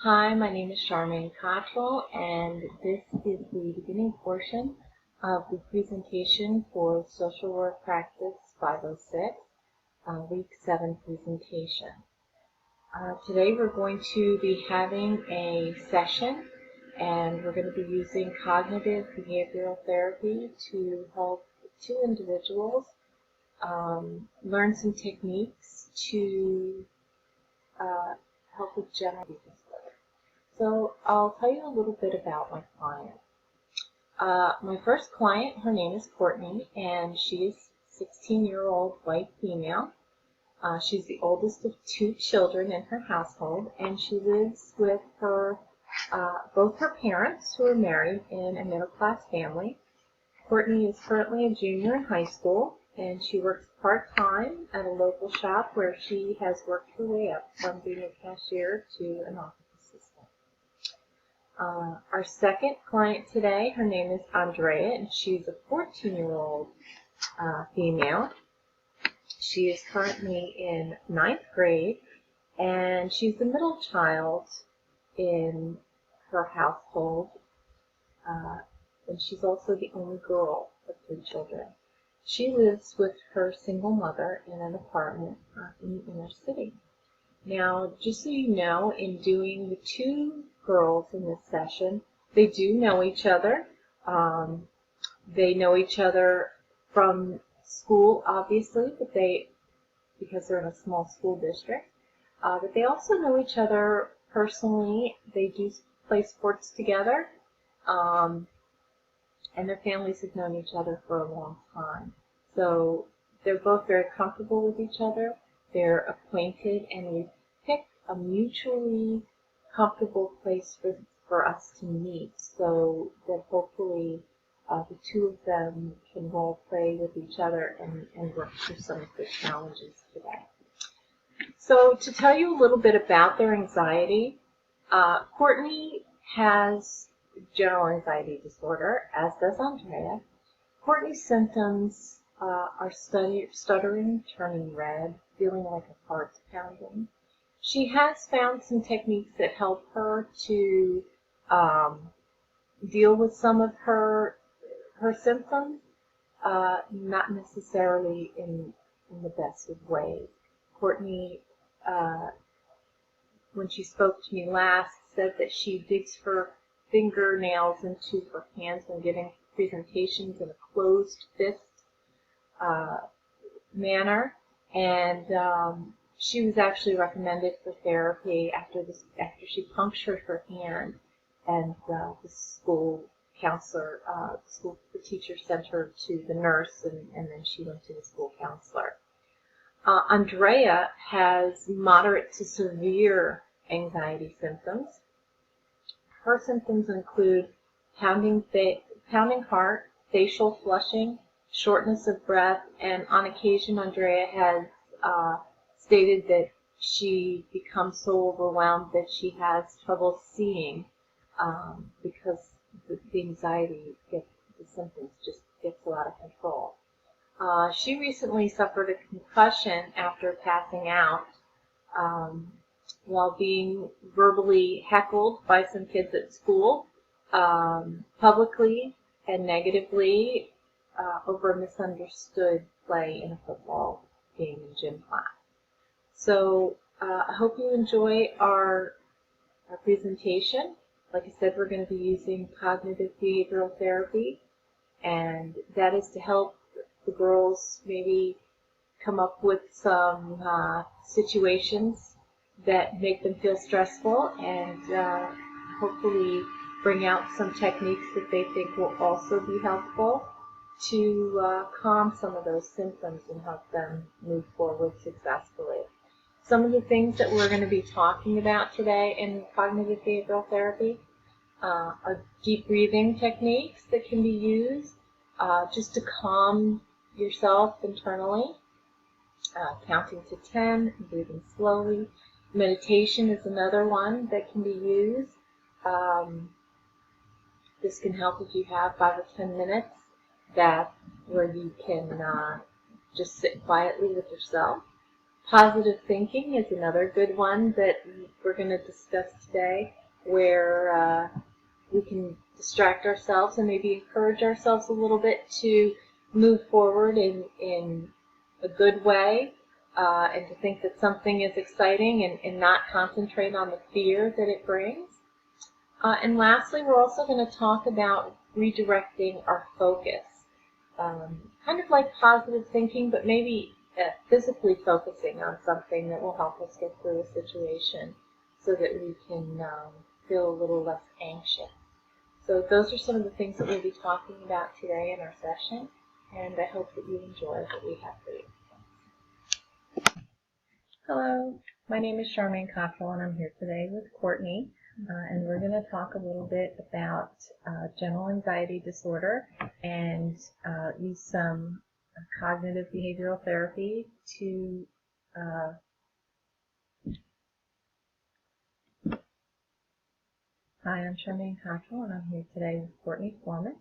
Hi, my name is Charmaine Cottrell, and this is the beginning portion of the presentation for Social Work Practice 506, Week 7 presentation. Today we're going to be having a session, and we're going to be using cognitive behavioral therapy to help two individuals learn some techniques to help with general disorder. So I'll tell you a little bit about my client. My first client, her name is Courtney, and she is a 16-year-old white female. She's the oldest of two children in her household, and she lives with both her parents, who are married in a middle-class family. Courtney is currently a junior in high school, and she works part-time at a local shop where she has worked her way up from being a cashier to an office assistant. Our second client today, her name is Andrea, and she's a 14-year-old female. She is currently in 9th grade, and she's the middle child in her household, and she's also the only girl of 3 children. She lives with her single mother in an apartment in the inner city. Now, just so you know, in doing the 2 girls in this session, they do know each other. They know each other from school, obviously, because they're in a small school district. But they also know each other personally. They do play sports together, and their families have known each other for a long time. So they're both very comfortable with each other. They're acquainted, and we've picked a mutually comfortable place for us to meet, so that hopefully the 2 of them can role play with each other and work through some of their challenges today. So to tell you a little bit about their anxiety, Courtney has general anxiety disorder, as does Andrea. Courtney's symptoms are stuttering, turning red, feeling like her heart's pounding. She has found some techniques that help her to deal with some of her symptoms, not necessarily in the best of ways. Courtney, when she spoke to me last, said that she digs her fingernails into her hands when giving presentations in a closed fist manner, and she was actually recommended for therapy after she punctured her hand, and the school counselor, the teacher sent her to the nurse, and then she went to the school counselor. Andrea has moderate to severe anxiety symptoms. Her symptoms include pounding heart, facial flushing, shortness of breath, and on occasion Andrea has stated that she becomes so overwhelmed that she has trouble seeing because the anxiety the symptoms just gets out of control. She recently suffered a concussion after passing out while being verbally heckled by some kids at school, publicly and negatively, over a misunderstood play in a football game in gym class. So I hope you enjoy our presentation. Like I said, we're going to be using cognitive behavioral therapy, and that is to help the girls maybe come up with some situations that make them feel stressful, and hopefully bring out some techniques that they think will also be helpful to calm some of those symptoms and help them move forward successfully. Some of the things that we're going to be talking about today in cognitive behavioral therapy are deep breathing techniques that can be used just to calm yourself internally, counting to 10, breathing slowly. Meditation is another one that can be used. This can help if you have 5 or 10 minutes where you can just sit quietly with yourself. Positive thinking is another good one that we're going to discuss today, where we can distract ourselves and maybe encourage ourselves a little bit to move forward in a good way, and to think that something is exciting and not concentrate on the fear that it brings. And lastly, we're also going to talk about redirecting our focus. Kind of like positive thinking, but maybe physically focusing on something that will help us get through a situation so that we can feel a little less anxious. So those are some of the things that we'll be talking about today in our session, and I hope that you enjoy what we have for you. Hello, my name is Charmaine Cottrell, and I'm here today with Courtney, and we're going to talk a little bit about general anxiety disorder and use some cognitive behavioral therapy to Hi, I'm Charmaine Cottrell, and I'm here today with Courtney Foreman.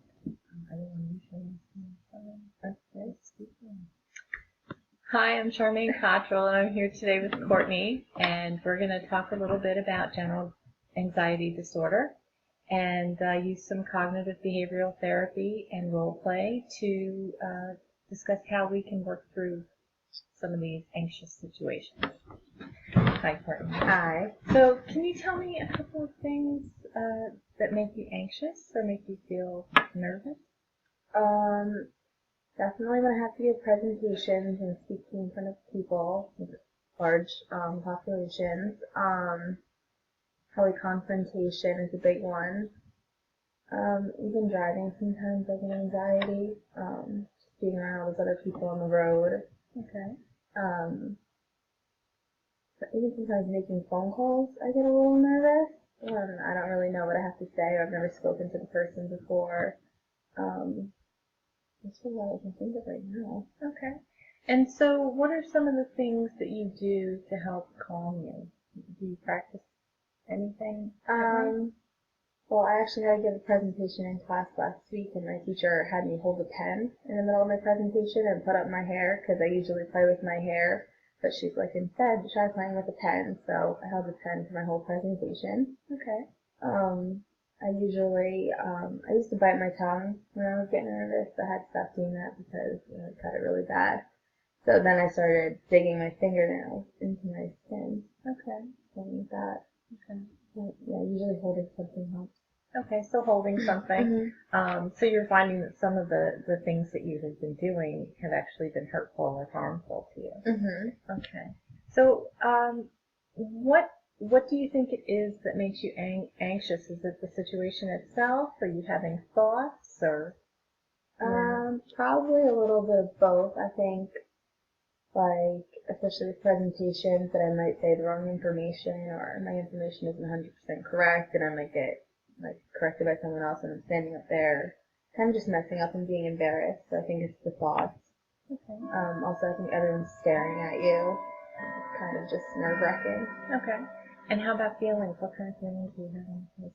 Hi, I'm Charmaine Cottrell, and I'm here today with Courtney, and we're going to talk a little bit about general anxiety disorder and use some cognitive behavioral therapy and role play to discuss how we can work through some of these anxious situations. Hi, Courtney. Hi. So, can you tell me a couple of things that make you anxious or make you feel nervous? Definitely when I have to give presentations and speak in front of people, large populations. Probably confrontation is a big one. Even driving sometimes I get anxiety. Just being around all those other people on the road. Okay. But even sometimes making phone calls, I get a little nervous. I don't really know what I have to say, or I've never spoken to the person before. That's really all I can think of right now. Okay. And so, what are some of the things that you do to help calm you? Do you practice anything? Well, I actually had to give a presentation in class last week, and my teacher had me hold a pen in the middle of my presentation and put up my hair, because I usually play with my hair. But she's like, instead, try playing with a pen. So I held a pen for my whole presentation. Okay. I used to bite my tongue when I was getting nervous. I had to stop doing that because it cut it really bad. So then I started digging my fingernails into my skin. Okay. Something like that. Okay. Yeah, usually holding something helps. Okay, so holding something. Mm-hmm. So you're finding that some of the things that you have been doing have actually been hurtful or harmful to you. Mm-hmm. Okay. So, what do you think it is that makes you anxious? Is it the situation itself? Are you having thoughts, or? Probably a little bit of both. I think, like, especially with presentations, that I might say the wrong information, or my information isn't 100% correct, and I might get corrected by someone else, and I'm standing up there, kind of just messing up and being embarrassed. So I think it's the thoughts. Okay. Also, I think everyone's staring at you. It's kind of just nerve-wracking. Okay. And how about feelings? What kind of feelings do you have in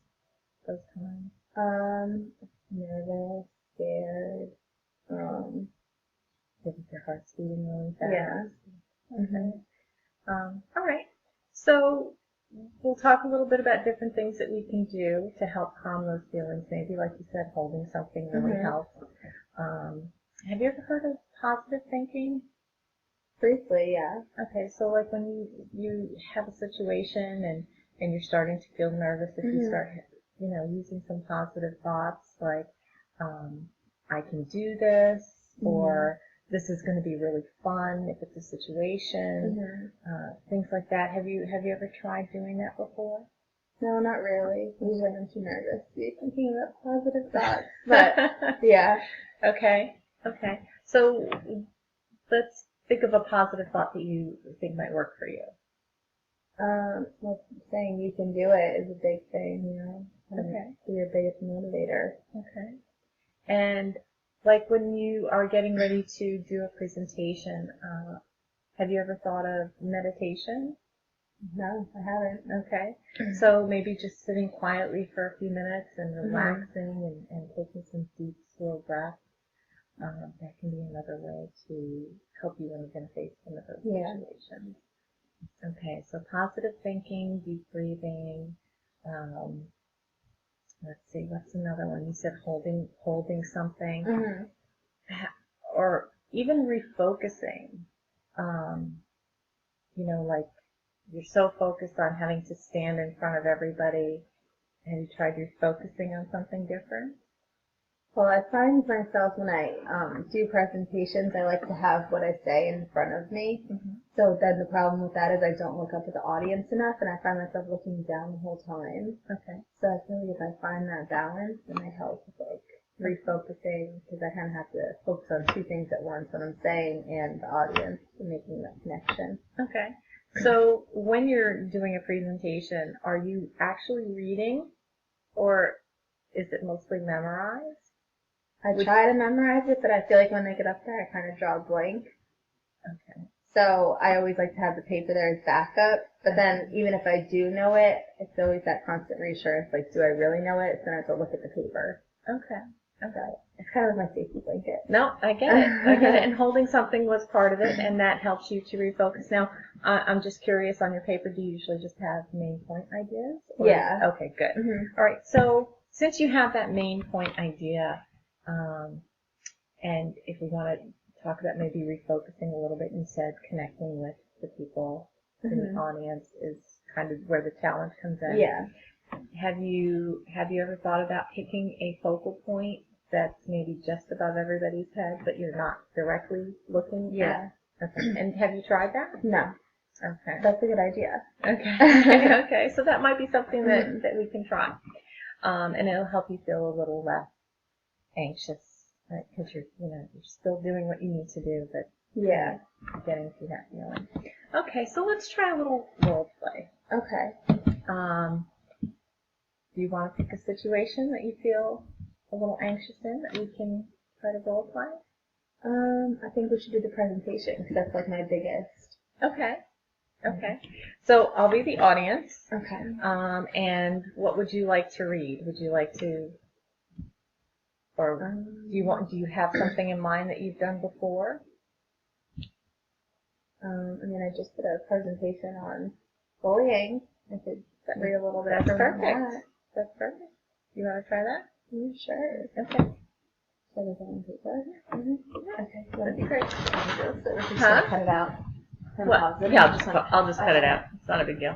those times? Nervous, scared. If your heart's beating really fast. Yeah. Okay. All right. So we'll talk a little bit about different things that we can do to help calm those feelings. Maybe, like you said, holding something really helps. Have you ever heard of positive thinking? Briefly, yeah. Okay, so like when you have a situation and you're starting to feel nervous, if you start, using some positive thoughts like, I can do this, or this is going to be really fun if it's a situation, things like that. Have you ever tried doing that before? No, not really. Usually I'm too nervous to be thinking about positive thoughts. But, yeah. Okay. So let's think of a positive thought that you think might work for you. Well, saying you can do it is a big thing, Okay. Be your biggest motivator. Okay. And like when you are getting ready to do a presentation, have you ever thought of meditation? No, I haven't. Okay. So maybe just sitting quietly for a few minutes and relaxing and taking some deep, slow breaths. that can be another way to help you when you're going to face some of those Yeah. situations. Okay, so positive thinking, deep breathing. Let's see, what's another one? You said holding something, Mm-hmm. or even refocusing. Like you're so focused on having to stand in front of everybody, and you tried refocusing on something different. Well, I find myself when I do presentations, I like to have what I say in front of me. Mm-hmm. So then the problem with that is I don't look up at the audience enough, and I find myself looking down the whole time. Okay. So I feel like if I find that balance, then I help with like refocusing, because I kind of have to focus on two things at once, what I'm saying and the audience, and making that connection. Okay. So when you're doing a presentation, are you actually reading, or is it mostly memorized? I try to memorize it, but I feel like when I get up there, I kind of draw a blank. Okay. So I always like to have the paper there as backup. But then even if I do know it, it's always that constant reassurance, like, do I really know it? So then I have to look at the paper. Okay. Okay. It's kind of like my safety blanket. No, I get it. I get it. And holding something was part of it, and that helps you to refocus. Now, I'm just curious, on your paper, do you usually just have main point ideas? Yeah. Okay, good. Mm-hmm. All right. So since you have that main point idea, and if we want to talk about maybe refocusing a little bit, you said connecting with the people in the audience is kind of where the challenge comes in. Yeah. Have you ever thought about picking a focal point that's maybe just above everybody's head, but you're not directly looking at? Okay. And have you tried that? No. Okay. That's a good idea. Okay. Okay. So that might be something that we can try. And it'll help you feel a little less anxious, right? Because you're still doing what you need to do, but getting through that feeling. Okay. So let's try a little role play. Okay. Do you want to pick a situation that you feel a little anxious in that we can try to role play? I think we should do the presentation, because that's like my biggest. Okay. Okay. So I'll be the audience. Okay. And what would you like to read? Would you like to, or do you have something in mind that you've done before? I just did a presentation on bullying. I could read a little bit. That's from perfect. that. That's perfect. You want to try that? Yeah, sure. Okay. So there's on paper. Mm-hmm. Okay. That'd be great. Huh? Cut it out. Well, yeah, I'll just cut it out. It's not a big deal.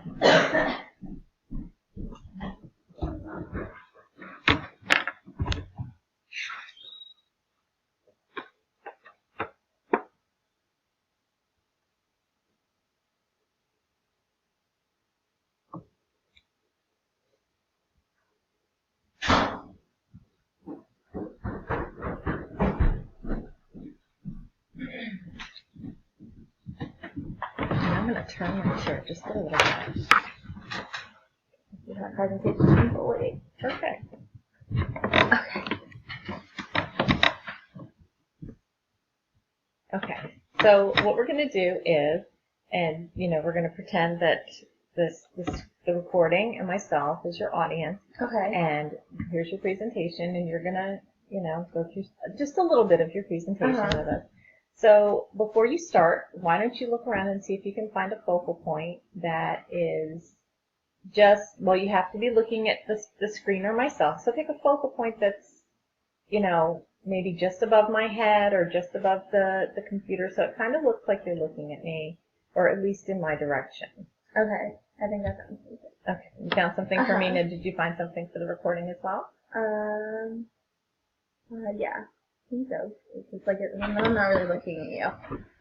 I'm going to turn my chair just a little bit. Presentation on bullying. Perfect. Okay. Okay. So what we're going to do is, and we're going to pretend that the recording and myself is your audience. Okay. And here's your presentation, and you're going to, go through just a little bit of your presentation with us. So before you start, why don't you look around and see if you can find a focal point that is you have to be looking at the screen or myself. So pick a focal point that's, maybe just above my head or just above the computer, so it kind of looks like you're looking at me, or at least in my direction. Okay. I think that sounds good. Okay. You found something for me, and did you find something for the recording as well? Yeah. I think so. It's like I'm not really looking at you.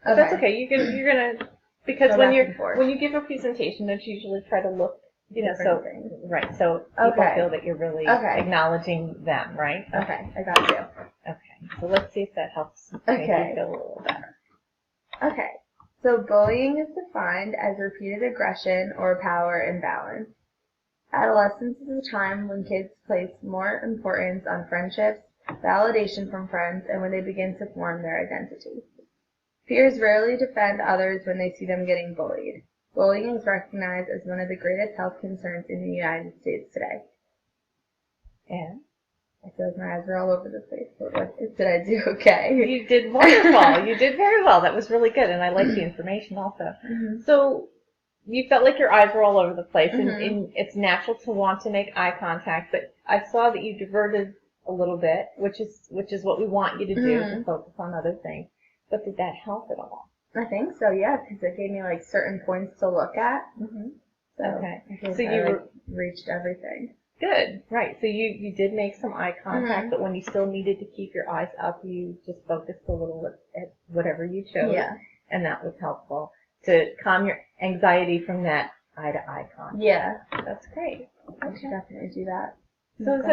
Okay. That's okay. You're gonna, because when you give a presentation, don't you usually try to look, so things. Right. So people feel that you're really acknowledging them, right? Okay. I got you. Okay. So let's see if that helps make you feel a little better. Okay. So bullying is defined as repeated aggression or power imbalance. Adolescence is a time when kids place more importance on friendships, validation from friends, and when they begin to form their identity. Peers rarely defend others when they see them getting bullied. Bullying is recognized as one of the greatest health concerns in the United States today. I feel like my eyes are all over the place, but did I do okay? You did wonderful. You did very well. That was really good, and I like the information also. Mm-hmm. So you felt like your eyes were all over the place, Mm-hmm. and it's natural to want to make eye contact, but I saw that you diverted a little bit, which is what we want you to do, to focus on other things. But did that help at all? I think so, yeah, because it gave me like certain points to look at. Mm-hmm. So Okay. So you reached everything. Good, right. So you did make some eye contact, but when you still needed to keep your eyes up, you just focused a little at whatever you chose. Yeah. And that was helpful to calm your anxiety from that eye-to-eye contact. Yeah. That's great. I should definitely do that. So is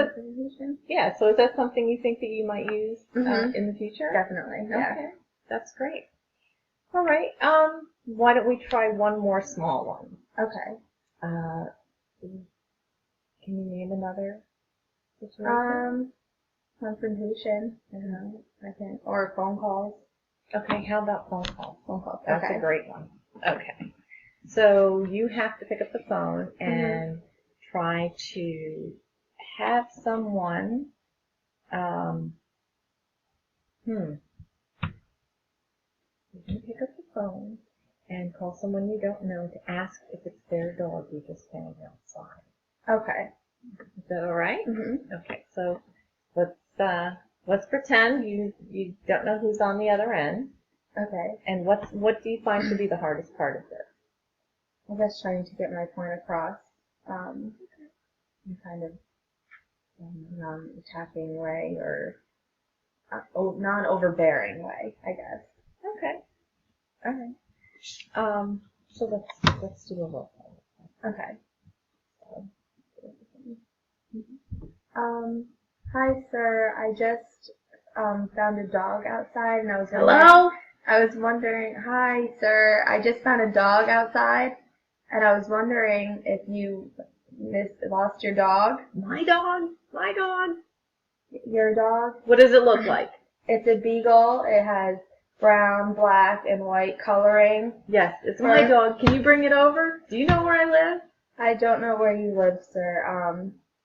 that something you think that you might use in the future? Definitely, yeah. Okay, that's great. All right, why don't we try one more small one? Okay. Can you name another situation? Confrontation. Or phone calls. Okay, how about phone calls? Phone calls. That's a great one. Okay. So you have to pick up the phone and try to have someone, you can pick up the phone and call someone you don't know to ask if it's their dog you just found outside. Okay. Is that all right? Mm-hmm. Okay, so let's pretend you don't know who's on the other end. Okay. And what do you find to be the hardest part of this? I guess trying to get my point across in kind of non-attacking way or non-overbearing way, I guess. Okay. All right. So let's do a role play. Okay. Hi, sir. I just found a dog outside, and I was Hello? I was wondering. Hi, sir. I just found a dog outside, and I was wondering if you lost your dog. My dog? My dog? Your dog? What does it look like? It's a beagle. It has brown, black, and white coloring. Yes, it's my dog. Can you bring it over? Do you know where I live? I don't know where you live, sir.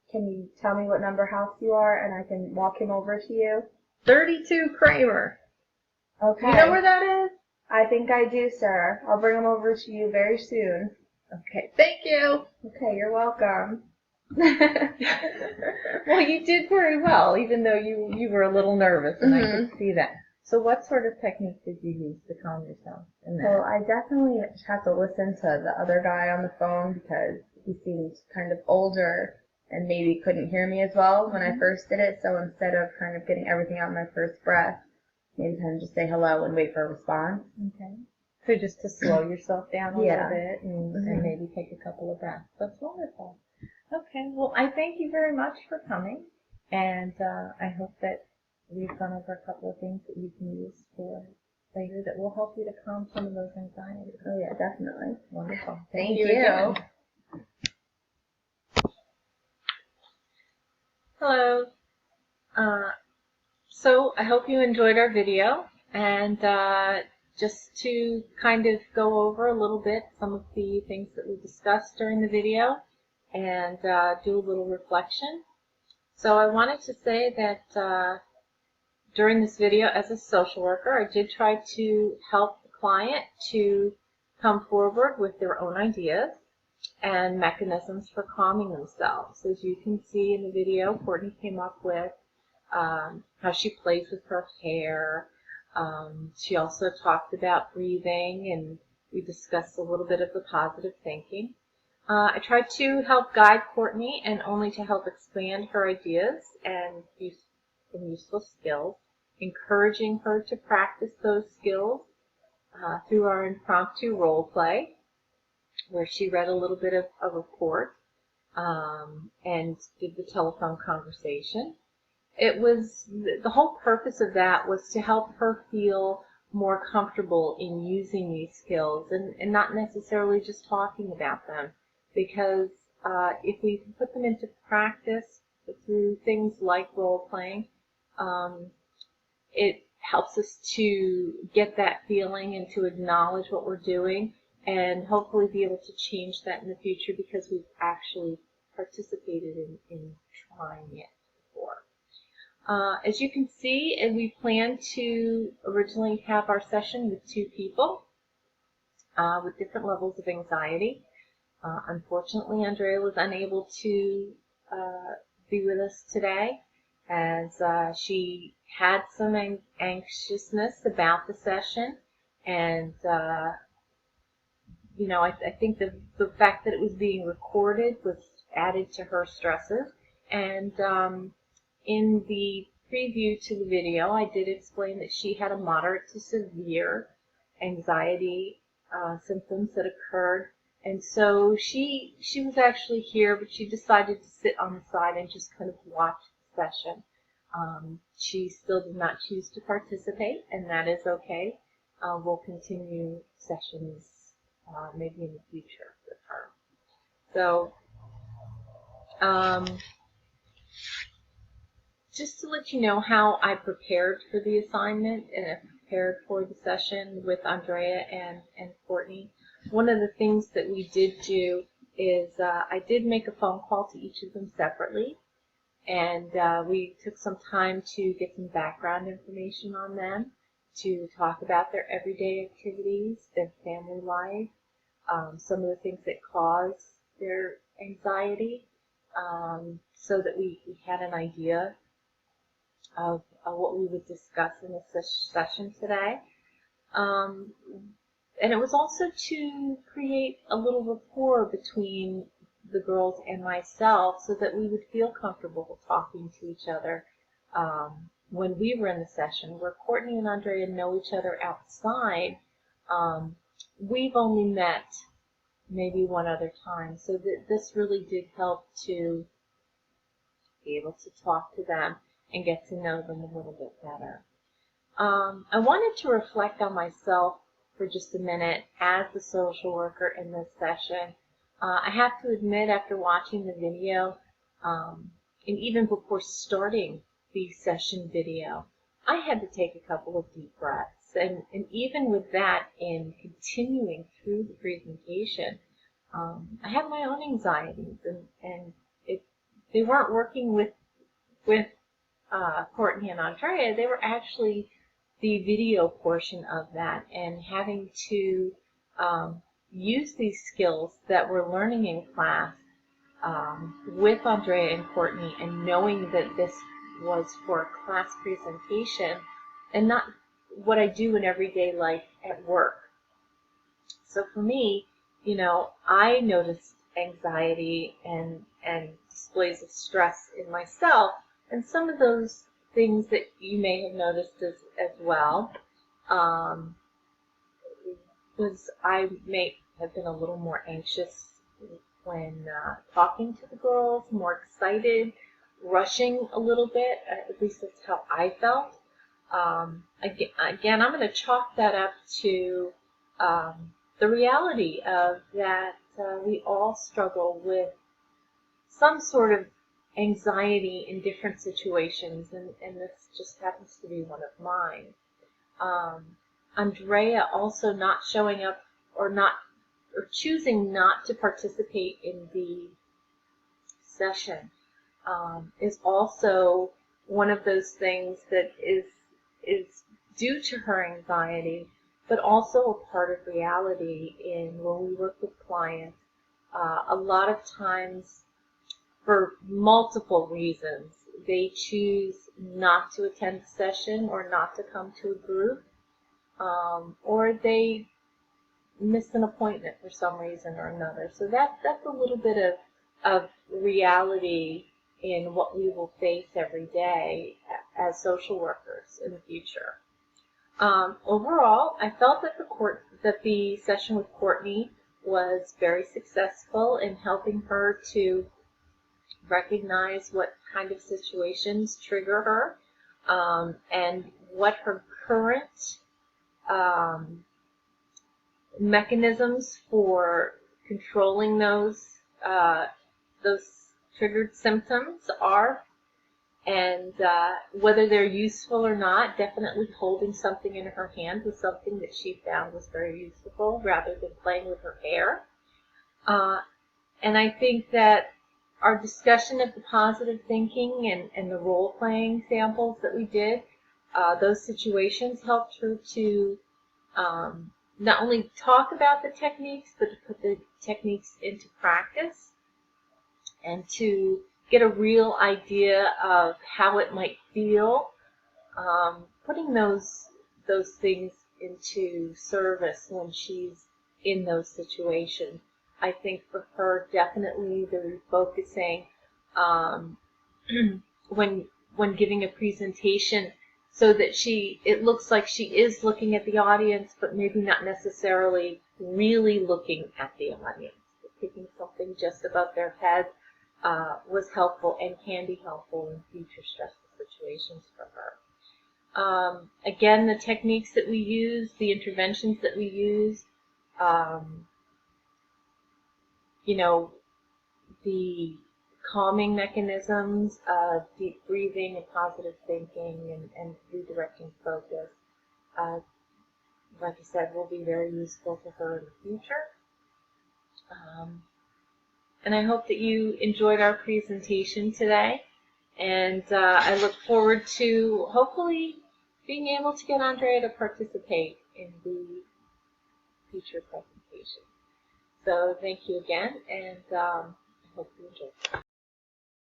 Can you tell me what number house you are, and I can walk him over to you? 32 Kramer. Okay. Do you know where that is? I think I do, sir. I'll bring him over to you very soon. Okay, thank you. Okay, you're welcome. Well, you did very well, even though you were a little nervous, and I could see that. So what sort of technique did you use to calm yourself in that? Well, I definitely had to listen to the other guy on the phone because he seemed kind of older and maybe couldn't hear me as well when I first did it. So instead of kind of getting everything out in my first breath, maybe kind of just say hello and wait for a response. Okay. So just to slow yourself down a little bit and maybe take a couple of breaths. That's wonderful. Okay. Well, I thank you very much for coming, and I hope that we've gone over a couple of things that you can use for later that will help you to calm some of those anxieties. Oh yeah, definitely. Wonderful. Thank you. Again. Hello. So I hope you enjoyed our video, and just to kind of go over a little bit some of the things that we discussed during the video and do a little reflection. So I wanted to say that during this video as a social worker, I did try to help the client to come forward with their own ideas and mechanisms for calming themselves. As you can see in the video, Courtney came up with how she plays with her hair. She also talked about breathing, and we discussed a little bit of the positive thinking. I tried to help guide Courtney and only to help expand her ideas and useful skills, encouraging her to practice those skills through our impromptu role play, where she read a little bit of a report and did the telephone conversation. It was the whole purpose of that was to help her feel more comfortable in using these skills and not necessarily just talking about them, because if we put them into practice through things like role playing, it helps us to get that feeling and to acknowledge what we're doing and hopefully be able to change that in the future because we've actually participated in trying it before. As you can see, and we planned to originally have our session with 2 people with different levels of anxiety. Unfortunately, Andrea was unable to be with us today, as she had some anxiousness about the session, and I think the fact that it was being recorded was added to her stresses. And in the preview to the video, I did explain that she had a moderate to severe anxiety symptoms that occurred. And so she was actually here, but she decided to sit on the side and just kind of watch the session. She still did not choose to participate, and that is okay. We'll continue sessions maybe in the future with her. So, just to let you know how I prepared for the assignment and I prepared for the session with Andrea and Courtney. One of the things that we did do is I did make a phone call to each of them separately, and we took some time to get some background information on them, to talk about their everyday activities, their family life, some of the things that cause their anxiety, so that we had an idea of what we would discuss in this session today. And it was also to create a little rapport between the girls and myself, so that we would feel comfortable talking to each other when we were in the session. Where Courtney and Andrea know each other outside, we've only met maybe one other time, so this really did help to be able to talk to them and get to know them a little bit better. I wanted to reflect on myself for just a minute as the social worker in this session. I have to admit, after watching the video, and even before starting the session video, I had to take a couple of deep breaths. And even with that, in continuing through the presentation, I had my own anxieties, and they weren't working with Courtney and Andrea. They were actually the video portion of that, and having to use these skills that we're learning in class with Andrea and Courtney, and knowing that this was for a class presentation and not what I do in everyday life at work. So for me, I noticed anxiety and displays of stress in myself, and some of those things that you may have noticed as well was I may have been a little more anxious when talking to the girls, more excited, rushing a little bit. At least that's how I felt. Again, I'm going to chalk that up to the reality of that we all struggle with some sort of anxiety in different situations, and this just happens to be one of mine. Andrea also not showing up or choosing not to participate in the session is also one of those things that is due to her anxiety, but also a part of reality in when we work with clients. A lot of times, for multiple reasons, they choose not to attend the session or not to come to a group, or they miss an appointment for some reason or another. So that's a little bit of reality in what we will face every day as social workers in the future. Overall, I felt that the session with Courtney was very successful in helping her to recognize what kind of situations trigger her, and what her current mechanisms for controlling those triggered symptoms are, and whether they're useful or not. Definitely holding something in her hand was something that she found was very useful, rather than playing with her hair. And I think that our discussion of the positive thinking and the role-playing samples that we did, those situations helped her to not only talk about the techniques, but to put the techniques into practice and to get a real idea of how it might feel, putting those things into service when she's in those situations. I think for her, definitely the refocusing when giving a presentation, so that it looks like she is looking at the audience, but maybe not necessarily really looking at the audience. Picking something just above their head was helpful and can be helpful in future stressful situations for her. Again, the techniques that we use, the interventions that we use, the calming mechanisms of deep breathing and positive thinking and redirecting focus, like I said, will be very useful to her in the future. And I hope that you enjoyed our presentation today. And I look forward to hopefully being able to get Andrea to participate in the future presentation. So thank you again, and I hope you enjoyed.